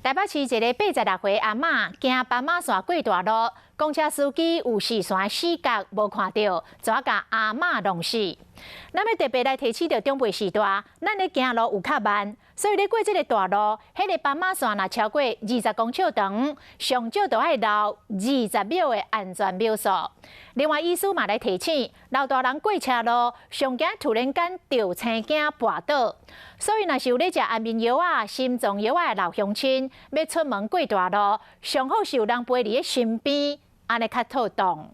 台北市一个86岁阿嬷行斑马线过大路，公车司机有视线死角无看到，怎甲阿嬷弄死？咱要特别来提醒着长辈时代，咱咧行路有较慢，所以咧过这个大路，迄个斑马线若超过20公尺长，上少都爱留20秒的安全秒数。另外，医师嘛来提醒，老大人过车路，上惊突然间掉青惊跌倒。所以，若是有咧食安眠药啊、心脏药啊的老乡亲，要出门过大路，上好是有人陪伫咧身边，安尼较妥当。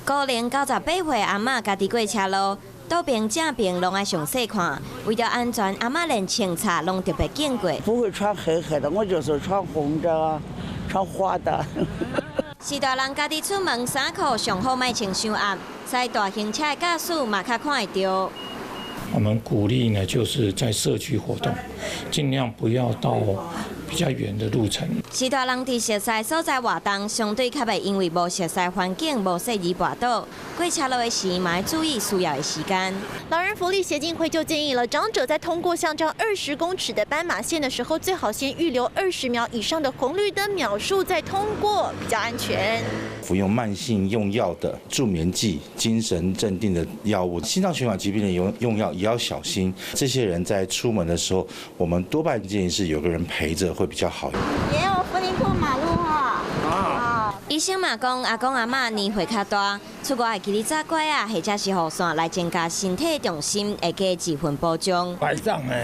高龄98岁阿嬷家己过车路，左边正边拢爱详细看，为了安全，阿嬷连清茶拢特别见过。不会穿黑黑的，我就是穿红的啊，穿花的。是大人家己出门，衫裤上好莫穿伤暗，使大型车的驾驶嘛较看会到。我们鼓励呢，就是在社区活动，尽量不要到比较远的路程。是大人伫熟悉所在活动，相对较袂因为无熟悉环境、无适宜滑倒。过车路的时，嘛要注意需要的时间。老人福利协进会就建议了，长者在通过像这样20公尺的斑马线的时候，最好先预留20秒以上的红绿灯秒数再通过，比较安全。服用慢性用药的助眠剂、精神镇定的药物、心脏血管疾病的用药也要小心。这些人在出门的时候，我们多半建议是有个人陪着会比较好。也有福林过马路哈。医生嘛讲，阿公阿嬷年岁较大，出外会记哩早拐啊，或者是雨伞来增加身体重心，会加1分保障。白障呢？